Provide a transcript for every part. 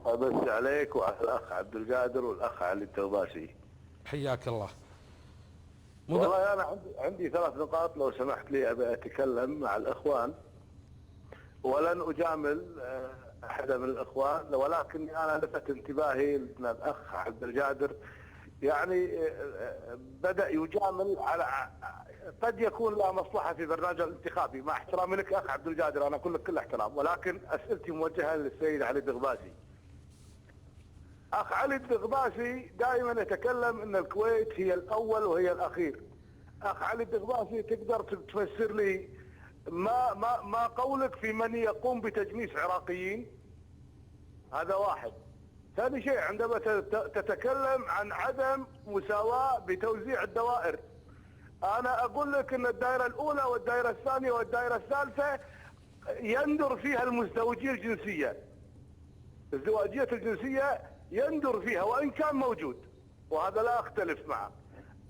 أمسي عليك وعلى الأخ عبد القادر والأخ علي التغباسي. حياك الله. والله أنا عندي 3 نقاط لو سمحت لي أبي أتكلم مع الإخوان، ولن أجامل أحد من الإخوان، ولكني أنا لفت انتباهي أن الأخ عبد القادر يعني بدأ يجامل على قد يكون له مصلحة في برنامج الانتخابي. مع احترامي لك أخ عبد القادر، أنا أقول لك كل احترام، ولكن أسئلتي موجهة للسيد علي الدغباسي. أخ علي الدغباسي دائما يتكلم أن الكويت هي الأول وهي الأخير. أخ علي الدغباسي تقدر تفسر لي ما قولك في من يقوم بتجنيس عراقيين؟ هذا واحد. ثاني شيء، عندما تتكلم عن عدم مساواة بتوزيع الدوائر، أنا أقول لك أن الدائرة الأولى والدائرة الثانية والدائرة الثالثة يندر فيها المزدوجية الجنسية. الازدواجية الجنسية يندر فيها وإن كان موجود، وهذا لا أختلف معه.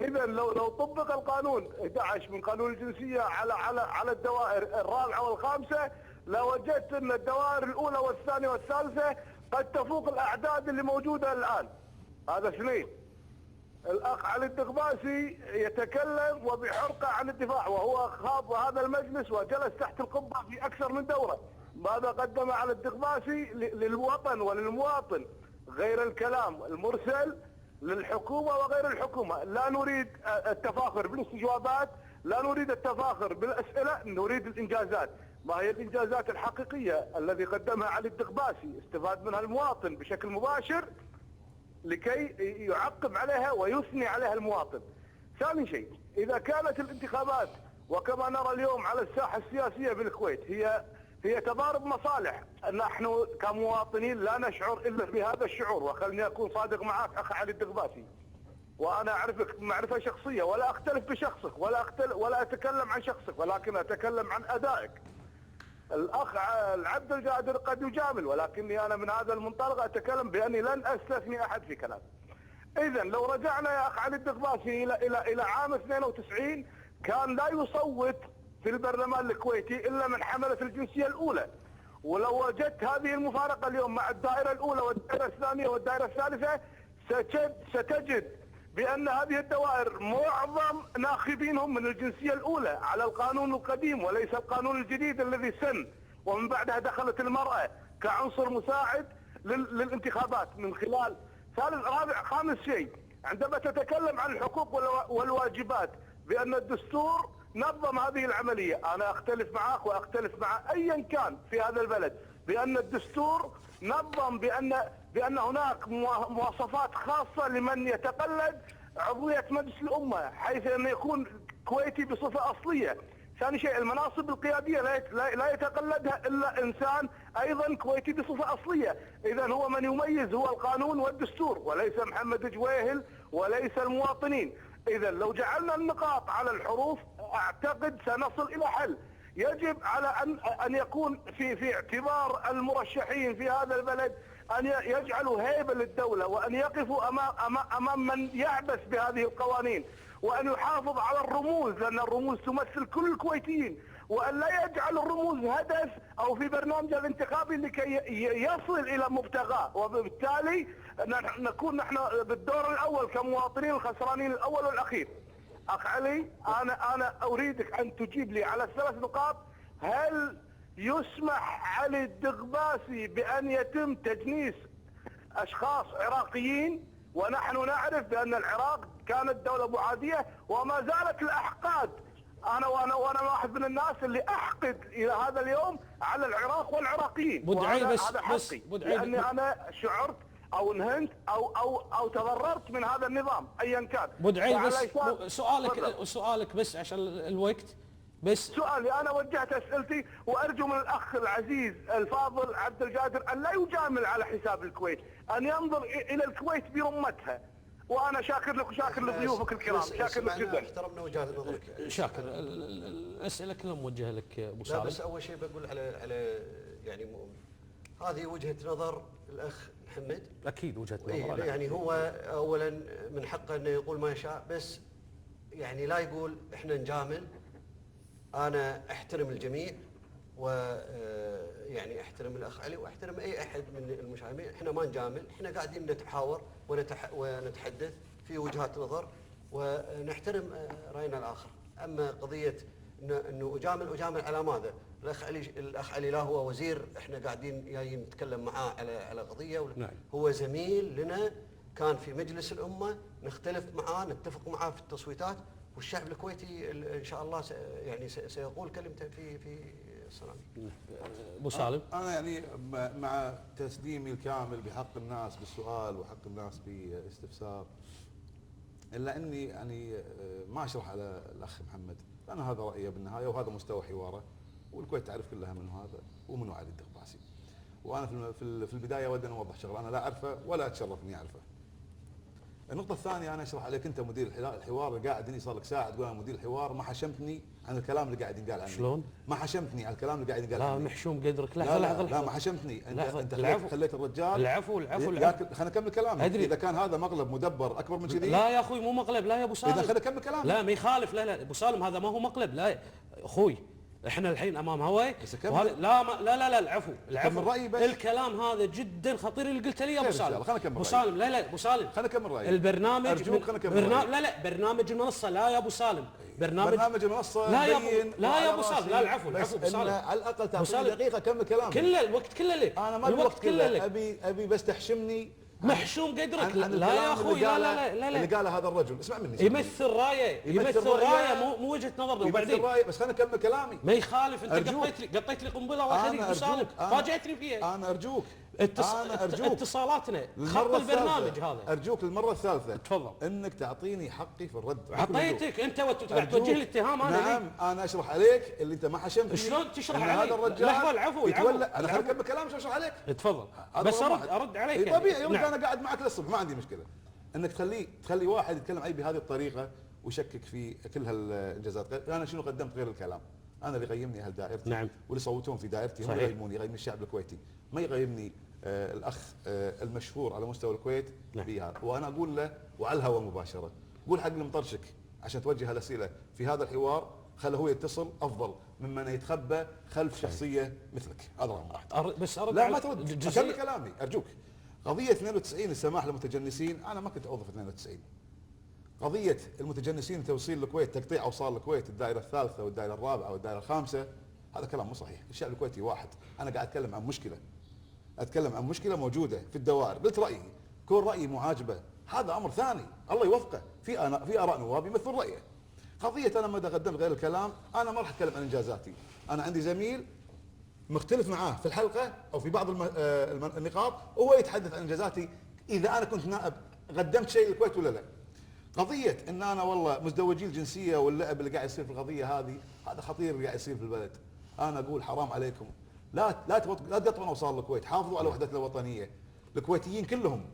إذا لو طبق القانون 11 من قانون الجنسية على الدوائر الرابعة والخامسة، لوجدت أن الدوائر الأولى والثانية والثالثة قد تفوق الأعداد اللي موجودة الآن. هذا 2. الأخ علي الدغباسي يتكلم وبحرقة عن الدفاع، وهو خاض هذا المجلس وجلس تحت القبة في أكثر من دورة. ماذا قدم على الدغباسي للوطن وللمواطن غير الكلام المرسل للحكومة وغير الحكومة؟ لا نريد التفاخر بالاستجوابات، لا نريد التفاخر بالأسئلة، نريد الإنجازات. ما هي الإنجازات الحقيقية الذي قدمها علي الدغباسي استفاد منها المواطن بشكل مباشر لكي يعقب عليها ويثني عليها المواطن؟ ثاني شيء، إذا كانت الانتخابات وكما نرى اليوم على الساحة السياسية بالكويت هي تضارب مصالح، نحن كمواطنين لا نشعر إلا بهذا الشعور. وخلني أكون صادق معك أخ علي الدغباسي، وأنا أعرفك معرفة شخصية ولا أختلف بشخصك ولا أتكلم عن شخصك، ولكن أتكلم عن أدائك. الأخ عبد القادر قد يجامل، ولكني أنا من هذا المنطلق أتكلم بأني لن أستثني أحد في كلام. إذا لو رجعنا يا أخ علي الدغباسي إلى عام 92، كان لا يصوت في البرلمان الكويتي إلا من حملة الجنسية الأولى. ولو وجدت هذه المفارقة اليوم مع الدائرة الأولى والدائرة الثانية والدائرة الثالثة، ستجد بأن هذه الدوائر معظم ناخبينهم من الجنسية الأولى على القانون القديم وليس القانون الجديد الذي سن ومن بعدها دخلت المرأة كعنصر مساعد للانتخابات من خلال. ثالث رابع خامس شيء، عندما تتكلم عن الحقوق والواجبات بأن الدستور نظم هذه العملية، أنا أختلف معك وأختلف مع أيا كان في هذا البلد بأن الدستور نظم بأن هناك مواصفات خاصة لمن يتقلد عضوية مجلس الأمة، حيث أن يكون كويتي بصفة أصلية. ثاني شيء، المناصب القيادية لا يتقلدها إلا إنسان أيضا كويتي بصفة أصلية. إذا هو من يميز هو القانون والدستور وليس محمد جويهل وليس المواطنين. إذا لو جعلنا النقاط على الحروف أعتقد سنصل إلى حل. يجب على أن يكون في اعتبار المرشحين في هذا البلد أن يجعلوا هيبة للدولة، وأن يقفوا أمام من يعبث بهذه القوانين، وأن يحافظ على الرموز لأن الرموز تمثل كل الكويتيين، وأن لا يجعل الرموز هدف أو في برنامج الانتخابي لكي يصل إلى مبتغاه، وبالتالي نكون نحن بالدور الأول كمواطنين الخسرانين الأول والأخير. أخ علي، أنا أريدك أن تجيب لي على ال3 نقاط. هل يسمح علي الدغباسي بأن يتم تجنيس أشخاص عراقيين؟ ونحن نعرف بأن العراق كانت دولة معادية وما زالت الأحقاد. أنا واحد من الناس اللي أحقد إلى هذا اليوم على العراق والعراقيين. هذا حقي، لأني أنا شعرت أو انهنت أو تضررت من هذا النظام أيا كان. بدعي بس سؤالك بس عشان الوقت. بس سؤالي أنا وجهت أسئلتي، وأرجو من الأخ العزيز الفاضل عبد القادر أن لا يجامل على حساب الكويت، أن ينظر إلى الكويت برمتها. وأنا شاكر لك وشاكر لضيوفك الكرام، شاكر لك جدا. احترمنا وجهة نظرك. شاكر. الأسئلة كلها موجهة لك أبو صالح. لا بس أول شيء بقول على يعني هذه وجهة نظر الأخ محمد. أكيد وجهة نظر. يعني هو أولا من حقه أنه يقول ما يشاء، بس يعني لا يقول إحنا نجامل. أنا أحترم الجميع ويعني احترم الاخ علي واحترم اي احد من المشاهدين. احنا ما نجامل، احنا قاعدين نتحاور ونتحدث في وجهات نظر ونحترم راينا الاخر. اما قضيه انه اجامل على ماذا؟ الاخ علي لا هو وزير، احنا قاعدين جايين نتكلم معاه على قضيه. نعم. هو زميل لنا، كان في مجلس الامه، نختلف معاه نتفق معاه في التصويتات، والشعب الكويتي ان شاء الله يعني سيقول كلمته في الصناديق. ابو سالم. انا يعني مع تسليمي الكامل بحق الناس بالسؤال وحق الناس باستفسار، الا اني يعني ما اشرح على الاخ محمد، لان هذا رايه بالنهايه وهذا مستوى حواره، والكويت تعرف كلها منه هذا ومنه علي الدغباسي. وانا في البدايه اود ان اوضح شغله انا لا اعرفه ولا اتشرف اني اعرفه. النقطة الثانية أنا أشرح عليك أنت مدير الحوار اللي قاعد هني صار لك ساعة تقول أنا مدير الحوار، ما حشمتني عن الكلام اللي قاعد ينقال عني. شلون؟ ما حشمتني عن الكلام اللي قاعد ينقال عني. لا محشوم قدرك. لا لا, لا ما حشمتني. أنت خليت الرجال. العفو. خلينا نكمل كلامي. إذا كان هذا مقلب مدبر أكبر من كذي. لا يا أخوي مو مقلب، لا يا أبو سالم. إذا خلينا نكمل كلامي. لا ما يخالف، لا أبو سالم هذا ما هو مقلب، لا أخوي. احنا الحين امام هواي لا العفو رأيي بس. الكلام هذا جدا خطير اللي قلته لي يا ابو سالم. ابو سالم لا ابو سالم خلينا نكمل رايي. البرنامج ارجوك خلينا نكمل لا برنامج المنصه. لا يا ابو سالم برنامج المنصه لا يا ابو سالم. لا العفو ابو سالم. على الاقل تعطيني دقيقه اكمل كلامي. كله الوقت كله لك. انا ما الوقت كله لك. ابي بس تحشمني محشوم قدرك. لا يا اخوي لا اللي قاله هذا الرجل اسمع مني. يمثل رايه مو وجهه نظرنا. وبعدين بس خلينا نكمل كلامي. ما يخالف. انت قطيت لي قنبله اول شيء ابو سالم، فاجأتني فيها. انا ارجوك اتصالاتنا خط البرنامج هذا. ارجوك للمره الثالثه تفضل انك تعطيني حقي في الرد. اعطيتك انت قاعد توجه لي اتهام. انا نعم انا اشرح عليك اللي انت ما حشمتني. شلون تشرح علي؟ هذا الرجال لحظه العفو انا خليني اكمل كلامي عشان اشرح عليك. تفضل بس ارد عليك. طبيعي يرد. انا قاعد معك للصبح ما عندي مشكله. انك تخلي واحد يتكلم علي بهذه الطريقه ويشكك في كل هالانجازات. انا شنو قدمت غير الكلام؟ انا اللي يقيمني اهل دائرتي. نعم. واللي صوتون في دائرتي هم يقيموني، يقيم الشعب الكويتي، ما يقيمني الاخ المشهور على مستوى الكويت. نعم. بهذا وانا اقول له وعلى الهواء مباشره، قول حق المطرشك عشان توجه الاسئله في هذا الحوار خله هو يتصل افضل ممن يتخبى خلف شخصيه مثلك. هذا رقم واحد. بس ارد لا ما ترد اكمل كلامي ارجوك. قضيه 92 السماح للمتجنسين انا ما كنت اوظف 92. قضيه المتجنسين توصيل الكويت، تقطيع اوصال الكويت الدائره الثالثه والدائره الرابعه والدائره الخامسه، هذا كلام مو صحيح. الشعب الكويتي واحد. انا قاعد اتكلم عن مشكله، موجوده في الدوائر. قلت رايي، كون رايي مو عاجبه هذا امر ثاني، الله يوفقه. في اراء نواب يمثل رايه. قضيه انا ما قدمت غير الكلام، انا ما راح اتكلم عن انجازاتي. انا عندي زميل مختلف معاه في الحلقه او في بعض النقاط وهو يتحدث عن انجازاتي اذا انا كنت نائب قدمت شيء للكويت ولا لا. قضيه ان انا والله مزدوجي الجنسيه واللعب اللي قاعد يصير في القضيه هذه، هذا خطير اللي قاعد يصير في البلد. انا اقول حرام عليكم، لا تقطعون اوصال الكويت، حافظوا على وحدتنا الوطنيه. الكويتيين كلهم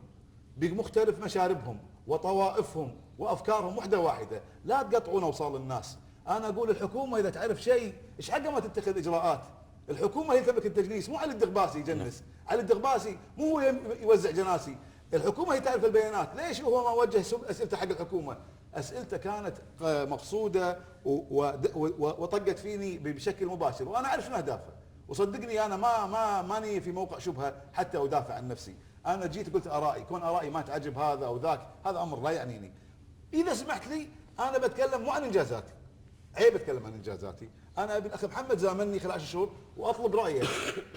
بمختلف مشاربهم وطوائفهم وافكارهم وحده واحده، لا تقطعون اوصال الناس. انا اقول الحكومه اذا تعرف شيء ايش حقها ما تتخذ اجراءات. الحكومه هي تملك التجنيس، مو علي الدغباسي يجنس. علي الدغباسي مو هو يوزع جناسي. الحكومه هي تعرف البيانات. ليش هو ما وجه اسئلته حق الحكومه؟ اسئلته كانت مقصوده وطقت فيني بشكل مباشر وانا اعرف شنو اهدافها. وصدقني انا ماني في موقع شبهه حتى ادافع عن نفسي. انا جيت قلت ارائي، كون ارائي ما تعجب هذا او ذاك هذا امر لا يعنيني. اذا سمحت لي انا بتكلم مو عن انجازاتي. عيب اتكلم عن انجازاتي. انا ابي الاخ محمد زاملني خلال 10 شهور واطلب رايه.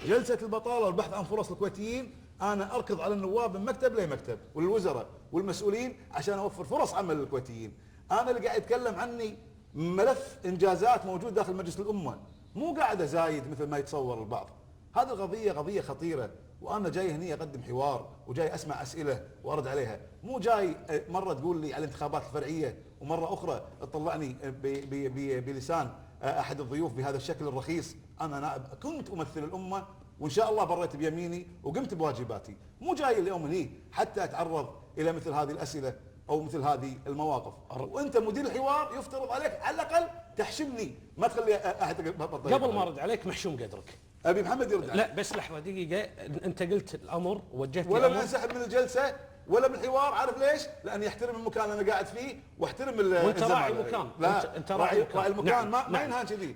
جلسه البطاله والبحث عن فرص الكويتيين انا اركض على النواب من مكتب لمكتب والوزراء والمسؤولين عشان اوفر فرص عمل للكويتيين. انا اللي قاعد اتكلم عني ملف انجازات موجود داخل مجلس الامه، مو قاعد ازايد مثل ما يتصور البعض. هذه القضيه قضيه خطيره وانا جاي هني اقدم حوار وجاي اسمع اسئله وارد عليها، مو جاي مره تقول لي على الانتخابات الفرعيه ومره اخرى تطلعني بلسان احد الضيوف بهذا الشكل الرخيص. انا نائب كنت امثل الامه وان شاء الله بريت بيميني وقمت بواجباتي، مو جاي اليوم هني حتى اتعرض الى مثل هذه الاسئله او مثل هذه المواقف. وانت مدير الحوار يفترض عليك على الاقل تحشمني، ما تخلي احد قبل ما ارد عليك محشوم قدرك. ابي محمد يرد عليك. لا بس لحظه دقيقه، انت قلت الامر ووجهت ولا انسحب من الجلسه ولا من الحوار. عارف ليش؟ لاني يحترم المكان اللي انا قاعد فيه واحترم وانت راعي مكان. لا انت راعي المكان. نعم. ما ينهان كذي.